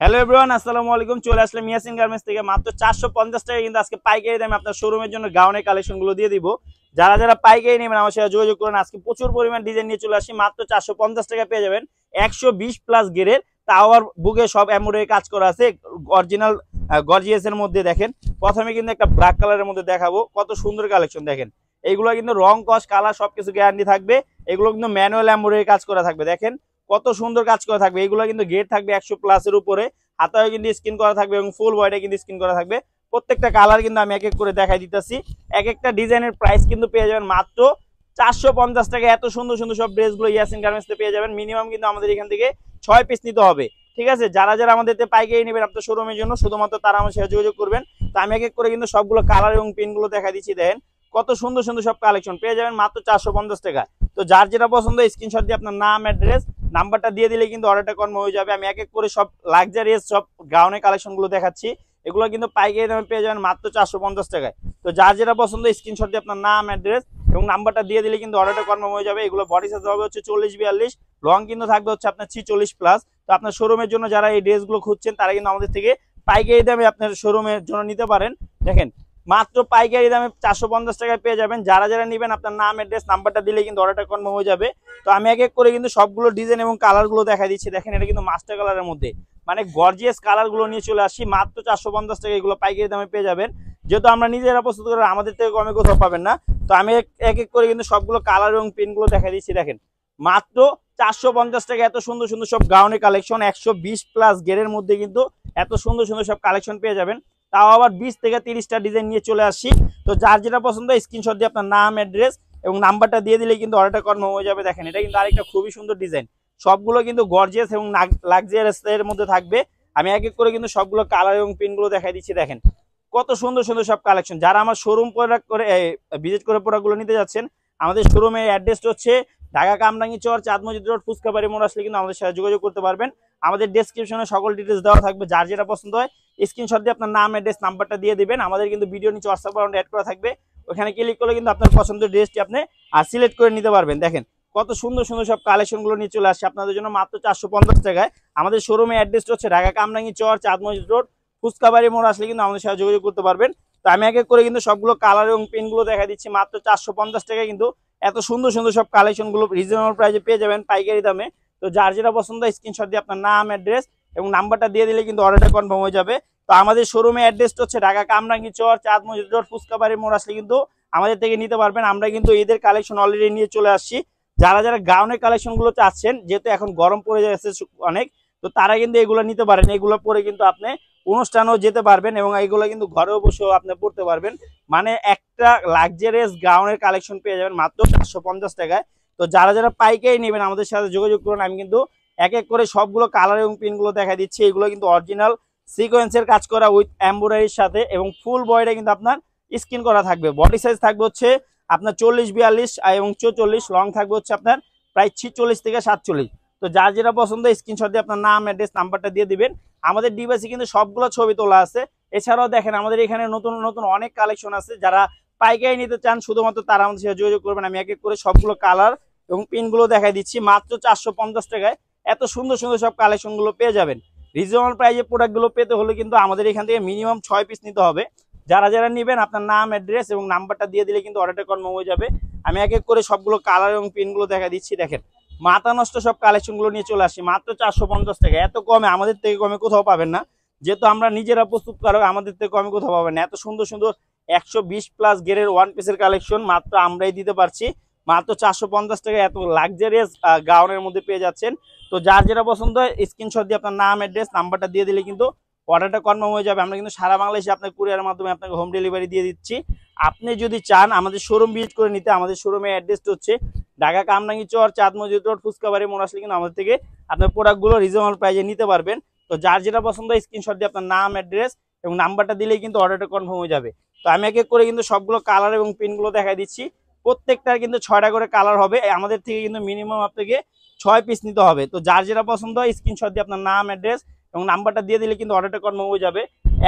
Hello everyone, আসসালামু আলাইকুম। চলে আসলাম ইয়াসিন গার্মেন্টস থেকে মাত্র 450 টাকা কিন্তু আজকে পাইকারি দামে আপনার শোরুমের জন্য গাউনের কালেকশনগুলো দিয়ে দিব। যারা যারা পাইকারি নেবেন আমার সাথে যোগাযোগ করুন। আজকে প্রচুর পরিমাণ ডিজাইন নিয়ে চলে আসি, মাত্র 450 টাকা পেয়ে যাবেন 120 প্লাস গেরের, তাও আবার বুকে সব এমব্রয়ডারি কাজ করা আছে অরিজিনাল গর্জিয়াস এর মধ্যে। দেখেন প্রথমে কিন্তু একটা ব্ল্যাক কালারের মধ্যে দেখাবো, কত সুন্দর কালেকশন দেখেন। এইগুলো কিন্তু রং কস কালার সবকিছু গ্যারান্টি থাকবে। এগুলো কিন্তু ম্যানুয়াল এমব্রয়ডারি কাজ করা থাকবে, দেখেন কত সুন্দর কাজ করা থাকবে। এগুলো কিন্তু গেট থাকবে 100 প্লাসের উপরে, হাতায় কিন্তু স্ক্রিন করা থাকবে এবং ফুল বডিতে কিন্তু স্ক্রিন করা থাকবে। প্রত্যেকটা কালার কিন্তু আমি এক এক করে দেখাই দিতেছি। এক একটা ডিজাইনের প্রাইস কিন্তু পেয়ে যাবেন মাত্র 450 টাকা। এত সুন্দর সুন্দর সব ড্রেসগুলো ইয়াসিন গার্মেন্টসে পেয়ে যাবেন। মিনিমাম কিন্তু আমাদের এখান থেকে 6 পিস নিতে হবে, ঠিক আছে। যারা যারা আমাদের পাইকারি নেবেন আপনার শোরুমের জন্য, শুধুমাত্র তারা আমার সাথে যোগাযোগ করবেন। তো আমি এক এক করে কিন্তু সবগুলো কালার এবং পিনগুলো দেখা দিচ্ছি। দেখেন কত সুন্দর সুন্দর সব কালেকশন পেয়ে যাবেন মাত্র 450 টাকা। তো যার যেটা পছন্দ স্ক্রিনশট দিয়ে আপনার নাম, অ্যাড্রেস, নাম্বারটা দিয়ে দিলে কিন্তু অর্ডারটা কনফার্ম হয়ে যাবে। আমি এক এক করে সব লাক্সারিয়াস সব গাউনের কালেকশনগুলো দেখাচ্ছি। এগুলো কিন্তু পাইকারি দামে পেয়ে যাবেন মাত্র 450 টাকায়। তো যার যেটা পছন্দ স্ক্রিনশট দিয়ে আপনার নাম, অ্যাড্রেস এবং নাম্বারটা দিয়ে দিলে কিন্তু অর্ডারটা কনফার্ম হয়ে যাবে। এগুলো বডি সাইজ হবে হচ্ছে 40-42, লং কিন্তু থাকবে হচ্ছে আপনার 46 প্লাস। তো আপনার শোরুমের জন্য যারা এই ড্রেসগুলো খুঁজছেন তারা কিন্তু আমাদের থেকে পাইকারি দামে আপনার শোরুমের জন্য নিতে পারেন। দেখেন মাত্র পাইকারি দামে 450 টাকায় পেয়ে যাবেন। যারা যারা নেবেন আপনার নাম, অ্যাড্রেস, নাম্বারটা দিলে কিন্তু অর্ডারটা কনফার্ম হয়ে যাবে। তো আমি এক এক করে কিন্তু সবগুলো ডিজাইন এবং কালারগুলো দেখা দিচ্ছি। দেখেন এটা কিন্তু মাস্টার কালারের মধ্যে, মানে গর্জিয়াস কালারগুলো নিয়ে চলে আসছি মাত্র 450 টাকা। এগুলো পাইকারি দামে পেয়ে যাবেন, যেহেতু আমরা নিজেরা প্রস্তুত করে আমাদের থেকে কমে কোথাও পাবেন না। তো আমি এক এক করে কিন্তু সবগুলো কালার এবং পিনগুলো দেখা দিচ্ছি। দেখেন মাত্র 450 টাকা এত সুন্দর সুন্দর সব গাউনের কালেকশন। 120 প্লাস গেরের মধ্যে কিন্তু এত সুন্দর সুন্দর সব কালেকশন পেয়ে যাবেন, তাও আবার 20 থেকে 30টা ডিজাইন নিয়ে চলে আসছি। তো যার যেটা পছন্দ স্ক্রিনশট দিয়ে আপনার নাম, অ্যাড্রেস এবং নাম্বারটা দিয়ে দিলে কিন্তু অর্ডারটা কনফার্ম হয়ে যাবে। দেখেন এটা কিন্তু আরেকটা খুবই সুন্দর ডিজাইন, সবগুলো কিন্তু গর্জিয়াস এবং লাক্সারিয়াস এর মধ্যে থাকবে। আমি এক এক করে কিন্তু সবগুলো কালার এবং পিনগুলো দেখাই দিচ্ছি। দেখেন কত সুন্দর সুন্দর সব কালেকশন। যারা আমার শোরুম প্রোডাক্ট করে ভিজিট করে প্রোডাক্টগুলো নিতে যাচ্ছেন, আমাদের শোরুমের অ্যাড্রেসটা হচ্ছে ঢাকা কামরাঙ্গি চর, চাঁদ মসজিদ রোড, ফুচকাবাড়ি মোড় আসলে কিন্তু আমাদের সাথে যোগাযোগ করতে পারবেন। আমাদের ডেসক্রিপশনে সকল ডিটেলস দেওয়া থাকবে। যার যেটা পছন্দ হয় স্ক্রিনশট দিয়ে আপনার নাম, অ্যাড্রেস, নাম্বারটা দিয়ে দিবেন। আমাদের কিন্তু ভিডিও নিচে হোয়াটসঅ্যাপ অ্যাকাউন্ট অ্যাড করা থাকবে, ওখানে ক্লিক করলে কিন্তু আপনার পছন্দের ড্রেসটি আপনি সিলেক্ট করে নিতে পারবেন। দেখেন কত সুন্দর সুন্দর সব কালেকশনগুলো নিয়ে চলে আসছে আপনাদের জন্য মাত্র 450 টাকায়। আমাদের শোরুমের অ্যাড্রেসটা হচ্ছে ঢাকা কামরাঙ্গি চর, চাঁদ মসজিদ রোড, ফুচকাবাড়ি মোড় আসলে কিন্তু আমাদের সাথে যোগাযোগ করতে পারবেন। তো আমি এক এক করে কিন্তু সবগুলো কালার এবং পিনগুলো দেখা দিচ্ছি মাত্র 450 টাকায়। কিন্তু এত সুন্দর সুন্দর সব কালেকশনগুলো রিজনেবল প্রাইসে পেয়ে যাবেন পাইকারি দামে। তো যার যেটা পছন্দ স্ক্রিনশট দিয়ে আপনার নাম, অ্যাড্রেস এবং নাম্বারটা দিয়ে দিলে কিন্তু অর্ডারটা কনফার্ম হয়ে যাবে। তো আমাদের শোরুমের অ্যাড্রেসটা হচ্ছে ঢাকা কামরাঙ্গি চর, চাঁদ মসজিদ রোড, ফুচকাবাড়ি মোড় আসলে কিন্তু আমাদের থেকে নিতে পারবেন। আমরা কিন্তু ঈদের কালেকশন অলরেডি নিয়ে চলে আসছি। যারা যারা গাউনের কালেকশনগুলো চাচ্ছেন, যেহেতু এখন গরম পড়ে যাচ্ছে অনেক, তো তারা কিন্তু এগুলো নিতে পারেন। এগুলো পরে কিন্তু আপনি অনুষ্ঠানেও যেতে পারবেন এবং এগুলো কিন্তু ঘরেও বসেও আপনি পড়তে পারবেন। মানে একটা লাক্সারিয়াস গাউনের কালেকশন পেয়ে যাবেন মাত্র 450 টাকায়। তো যারা যারা পাইকারি নেবেন আমাদের সাথে যোগাযোগ করুন। আমি কিন্তু এক এক করে সবগুলো কালার এবং পিনগুলো দেখা দিচ্ছি। এগুলো কিন্তু অরিজিনাল সিকোয়েন্সের কাজ করা উইথ এমব্রয়ডারির সাথে, এবং ফুল বডিটা কিন্তু আপনার স্ক্রিন করা থাকবে। বডি সাইজ থাকবে হচ্ছে আপনার 40-42 এবং 44, লং থাকবে হচ্ছে আপনার প্রায় 46 থেকে 47। তো যার যেটা পছন্দ স্ক্রিনশট দিয়ে আপনার নাম, অ্যাড্রেস, নাম্বারটা দিয়ে দিবেন। আমাদের ডিভাইসে কিন্তু সবগুলো ছবি তোলা আছে। এছাড়াও দেখেন আমাদের এখানে নতুন নতুন অনেক কালেকশন আছে। যারা পাইকারি নিতে চান শুধুমাত্র তারা আমাদের সাথে যোগাযোগ করবেন। আমি এক এক করে সবগুলো কালার এবং পিনগুলো দেখাই দিচ্ছি মাত্র 450 টাকায়। এত সুন্দর সুন্দর সব কালেকশনগুলো পেয়ে যাবেন। রিজনেবল প্রাইসে প্রোডাক্টগুলো পেতে হলে কিন্তু আমাদের এখান থেকে মিনিমাম 6 পিস নিতে হবে। যারা যারা নেবেন আপনার নাম, অ্যাড্রেস এবং নাম্বারটা দিয়ে দিলে কিন্তু অর্ডারটা কনফার্ম হয়ে যাবে। আমি এক এক করে সবগুলো কালার এবং পিনগুলো দেখা দিচ্ছি। দেখেন মাথা নষ্ট সব কালেকশনগুলো নিয়ে চলে আসি মাত্র 450 টাকা। এত কমে আমাদের থেকে কমে কোথাও পাবেন না, যেহেতু আমরা নিজেরা প্রস্তুতকারক, আমাদের থেকে কমে কোথাও পাবেন না। এত সুন্দর সুন্দর 120 প্লাস গেরের ওয়ান পিসের কালেকশন মাত্র আমরাই দিতে পারছি মাত্র 450 টাকা। এত লাক্সারিয়াস গাউনের মধ্যে পেয়ে যাচ্ছেন। তো যার যেটা পছন্দ হয় স্ক্রিনশট দিয়ে আপনার নাম, অ্যাড্রেস, নাম্বারটা দিয়ে দিলে কিন্তু অর্ডারটা কনফার্ম হয়ে যাবে। আমরা কিন্তু সারা বাংলাদেশে আপনার কুরিয়ারের মাধ্যমে আপনাকে হোম ডেলিভারি দিয়ে দিচ্ছি। আপনি যদি চান আমাদের শোরুম ভিজিট করে নিতে, আমাদের শোরুমের অ্যাড্রেসটা হচ্ছে ঢাকা কামরাঙ্গি চর, চাঁদ মসজিদ রোড, ফুচকাবাড়ি মোড় আসলে কিন্তু আমাদের থেকে আপনার প্রোডাক্টগুলো রিজনেবল প্রাইসে নিতে পারবেন। তো যার যেটা পছন্দ স্ক্রিনশট দিয়ে আপনার নাম, অ্যাড্রেস এবং নাম্বারটা দিলেই কিন্তু অর্ডারটা কনফার্ম হয়ে যাবে। তো আমি এক এক করে কিন্তু সবগুলো কালার এবং পিনগুলো দেখাই দিচ্ছি। প্রত্যেকটার কিন্তু 6টা করে কালার হবে। আমাদের থেকে কিন্তু মিনিমাম আপনাকে 6 পিস নিতে হবে। তো যার যেটা পছন্দ হয় স্ক্রিনশট দিয়ে আপনার নাম, অ্যাড্রেস এবং নাম্বারটা দিয়ে দিলে কিন্তু অর্ডারটা কনফার্ম হয়ে যাবে।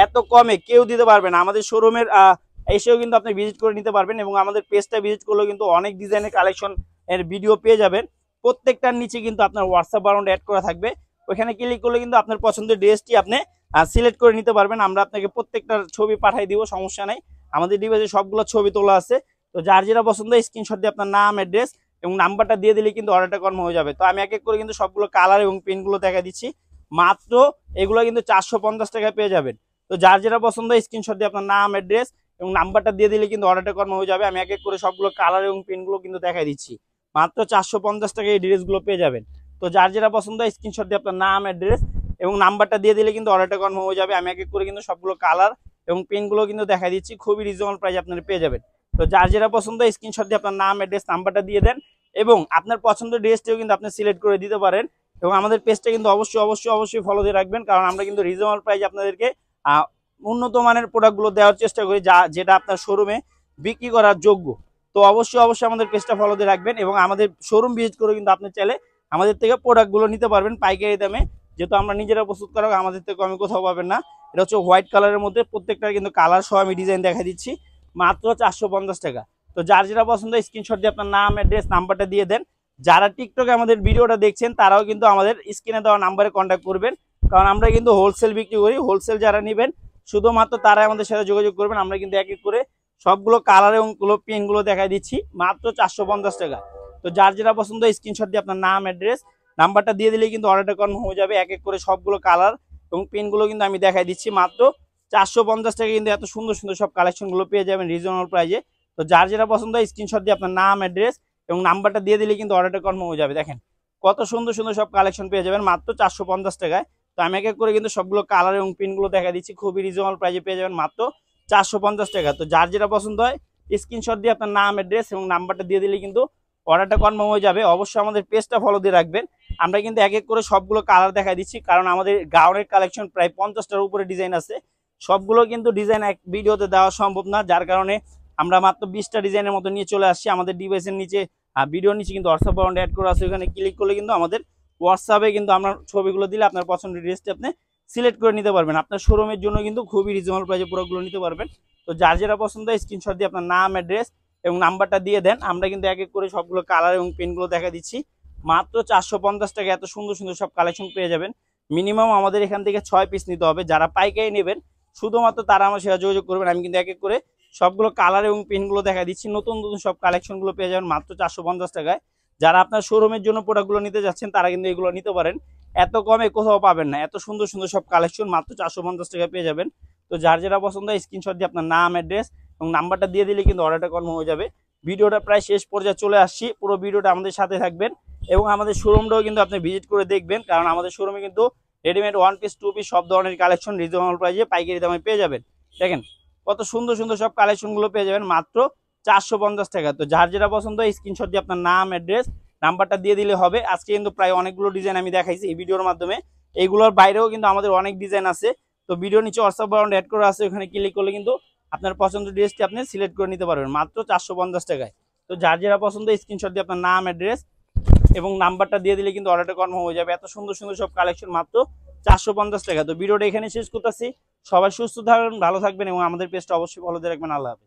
এত কমে কেউ দিতে পারবে না। আমাদের শোরুমের এসেও কিন্তু আপনি ভিজিট করে নিতে পারবেন, এবং আমাদের পেজটা ভিজিট করলেও কিন্তু অনেক ডিজাইনের কালেকশন এর ভিডিও পেয়ে যাবেন। প্রত্যেকটার নিচে কিন্তু আপনার হোয়াটসঅ্যাপ অ্যাকাউন্ট অ্যাড করা থাকবে, ওইখানে ক্লিক করলে কিন্তু আপনার পছন্দের ড্রেসটি আপনি সিলেক্ট করে নিতে পারবেন। আমরা আপনাকে প্রত্যেকটার ছবি পাঠিয়ে দিব, সমস্যা নাই, আমাদের ডিভাইসে সবগুলো ছবি তোলা আছে। তো যার যেটা পছন্দ স্ক্রিনশট দিয়ে আপনার নাম, অ্যাড্রেস এবং নাম্বারটা দিয়ে দিলে কিন্তু অর্ডারটা কনফার্ম হয়ে যাবে। তো আমি এক এক করে কিন্তু সবগুলো কালার এবং প্রিন্টগুলো দেখা দিচ্ছি। মাত্র এগুলো কিন্তু 450 টাকায় পেয়ে যাবেন। তো যার যেটা পছন্দ স্ক্রিনশট দিয়ে আপনার নাম, অ্যাড্রেস এবং নাম্বারটা দিয়ে দিলে কিন্তু অর্ডারটা কনফার্ম হয়ে যাবে। আমি এক এক করে সবগুলো কালার এবং প্রিন্টগুলো কিন্তু দেখাই দিচ্ছি। মাত্র 450 টাকায় এই ড্রেসগুলো পেয়ে যাবেন। তো যার যেটা পছন্দ স্ক্রিনশট দিয়ে আপনার নাম, অ্যাড্রেস এবং নাম্বারটা দিয়ে দিলে কিন্তু অর্ডারটা কনফার্ম হয়ে যাবে। আমি এক এক করে কিন্তু সবগুলো কালার এবং প্রিন্টগুলো কিন্তু দেখাই দিচ্ছি, খুবই রিজনেবল প্রাইসে আপনারা পেয়ে যাবেন। তো যার যেটা পছন্দ স্ক্রিনশট দিয়ে আপনার নাম, অ্যাড্রেস, নাম্বারটা দিয়ে দেন এবং আপনার পছন্দের ড্রেসটিও কিন্তু আপনি সিলেক্ট করে দিতে পারেন। এবং আমাদের পেজটা কিন্তু অবশ্যই ফলো দিয়ে রাখবেন, কারণ আমরা কিন্তু রিজনেবল প্রাইসে আপনাদেরকে উন্নত মানের প্রোডাক্টগুলো দেওয়ার চেষ্টা করি, যেটা আপনার শোরুমে বিক্রি করার যোগ্য। তো অবশ্যই আমাদের পেজটা ফলো দিয়ে রাখবেন এবং আমাদের শোরুম ভিজিট করে কিন্তু আপনি চাইলে আমাদের থেকে প্রোডাক্টগুলো নিতে পারবেন পাইকারি দামে, যেহেতু আমরা নিজেরা প্রস্তুত করা, আমাদের থেকে আমি কোথাও পাবেন না। এটা হচ্ছে হোয়াইট কালারের মধ্যে, প্রত্যেকটা কিন্তু কালার সহ আমি ডিজাইন দেখা দিচ্ছি, মাত্র 450 টাকা। তো যার যেটা পছন্দ স্ক্রিনশট দিয়ে আপনার নাম, অ্যাড্রেস, নাম্বারটা দিয়ে দেন। যারা টিকটকে আমাদের ভিডিওটা দেখছেন তারাও কিন্তু আমাদের স্ক্রিনে দেওয়া নাম্বারে কন্ট্যাক্ট করবেন, কারণ আমরা কিন্তু হোলসেল বিক্রি করি। হোলসেল যারা নেবেন শুধুমাত্র তারাই আমাদের সাথে যোগাযোগ করবেন। আমরা কিন্তু এক এক করে সবগুলো কালার এবং পেনগুলো দেখাই দিচ্ছি, মাত্র 450 টাকা। তো যার যেটা পছন্দ স্ক্রিনশট দিয়ে আপনার নাম, অ্যাড্রেস, নাম্বারটা দিয়ে দিলে কিন্তু অর্ডারটা কনফার্ম হয়ে যাবে। এক এক করে সবগুলো কালার এবং পেনগুলো কিন্তু আমি দেখাই দিচ্ছি, মাত্র 450 টাকা কিন্তু এত সুন্দর সব কালেকশনগুলো পেয়ে যাবেন রিজনেবল প্রাইসে। তো যার যেটা পছন্দ স্ক্রিনশট দিয়ে আপনার নাম, অ্যাড্রেস এবং নাম্বারটা দিয়ে দিলে কিন্তু অর্ডারটা কনফার্ম হয়ে যাবে। দেখেন কত সুন্দর সব কালেকশন পেয়ে যাবেন মাত্র 450 টাকায়। তো আমি এক এক করে কিন্তু সবগুলো কালার এবং প্রিন্টগুলো দেখা দিচ্ছি, খুবই রিজনেবল প্রাইসে পেয়ে যাবেন মাত্র 450 টাকা। তো যার যেটা পছন্দ হয় স্ক্রিনশট দিয়ে আপনার নাম, অ্যাড্রেস এবং নাম্বারটা দিয়ে দিলে কিন্তু অর্ডারটা কনফার্ম হয়ে যাবে। অবশ্যই আমাদের পেজটা ফলো দিয়ে রাখবেন। আমরা কিন্তু এক এক করে সবগুলো কালার দেখা দিচ্ছি, কারণ আমাদের গাউনের কালেকশন প্রায় 50টার উপরে ডিজাইন আছে। সবগুলো কিন্তু ডিজাইন এক ভিডিওতে দেওয়া সম্ভব না, যার কারণে আমরা মাত্র 20টা ডিজাইনের মতো নিয়ে চলে আসছি। আমাদের ডিভাইসের নিচে ভিডিওর নিচে কিন্তু হোয়াটসঅ্যাপ বাটন অ্যাড করা আছে, ওখানে ক্লিক করলে কিন্তু আমাদের হোয়াটসঅ্যাপে কিন্তু আমরা ছবিগুলো দিলে আপনার পছন্দের ড্রেসটি আপনি সিলেক্ট করে নিতে পারবেন। আপনার শোরুমের জন্য কিন্তু খুবই রিজনেবল প্রাইসে প্রোডাক্টগুলো নিতে পারবেন। তো যার যেটা পছন্দ স্ক্রিনশট দিয়ে আপনার নাম, অ্যাড্রেস এবং নাম্বারটা দিয়ে দেন। আমরা কিন্তু এক এক করে সবগুলো কালার এবং পেনগুলো দেখা দিচ্ছি, মাত্র 450 টাকা এত সুন্দর সব কালেকশন পেয়ে যাবেন। মিনিমাম আমাদের এখান থেকে 6 পিস নিতে হবে। যারা পাইকারি নেবেন শুধুমাত্র তারা আমার সাথে যোগাযোগ করবেন। আমি কিন্তু এক এক করে সবগুলো কালার এবং পেনগুলো দেখা দিচ্ছি, নতুন সব কালেকশনগুলো পেয়ে যাবেন মাত্র 450 টাকায়। যারা আপনার শোরুমের জন্য প্রোডাক্টগুলো নিতে যাচ্ছেন তারা কিন্তু এগুলো নিতে পারেন, এত কমে কোথাও পাবেন না। এত সুন্দর সব কালেকশন মাত্র 450 টাকায় পেয়ে যাবেন। তো যার যেটা পছন্দ স্ক্রিনশট দিয়ে আপনার নাম, অ্যাড্রেস এবং নাম্বারটা দিয়ে দিলে কিন্তু অর্ডারটা কনফার্ম হয়ে যাবে। ভিডিওটা প্রায় শেষ পর্যায়ে চলে আসছি, পুরো ভিডিওটা আমাদের সাথে থাকবেন এবং আমাদের শোরুমটাও কিন্তু আপনি ভিজিট করে দেখবেন, কারণ আমাদের শোরুমে কিন্তু রেডিমেড 1 পিস 2 পিস সব ধরনের কালেকশন রিজনেবল প্রাইসে পাইকারি দামে পেয়ে যাবেন। দেখেন কত সুন্দর সব কালেকশনগুলো পেয়ে যাবেন মাত্র 450 টাকা। তো যার যেটা পছন্দ স্ক্রিনশট দিয়ে আপনার নাম, অ্যাড্রেস, নাম্বারটা দিয়ে দিলে হবে। আজকে কিন্তু প্রায় অনেকগুলো ডিজাইন আমি দেখাইছি এই ভিডিওর মাধ্যমে, এইগুলোর বাইরেও কিন্তু আমাদের অনেক ডিজাইন আছে। তো ভিডিও নিচে হোয়াটসঅ্যাপ বাটন অ্যাড করা আছে, ওখানে ক্লিক করলে কিন্তু আপনার পছন্দের ড্রেসটি আপনি সিলেক্ট করে নিতে পারবেন মাত্র 450 টাকায়। তো যার যেটা পছন্দ স্ক্রিনশট দিয়ে আপনার নাম, অ্যাড্রেস এবং নাম্বারটা দিয়ে দিলে কিন্তু অর্ডারটা কনফার্ম হয়ে যাবে। এত সুন্দর সব কালেকশন মাত্র 450 টাকা। তো ভিডিওটা এখানে শেষ করতেছি। সবাই সুস্থ থাকবেন, ভালো থাকবেন এবং আমাদের পেজটা অবশ্যই ফলো দিয়ে রাখবেন। আল্লাহ হাফেজ।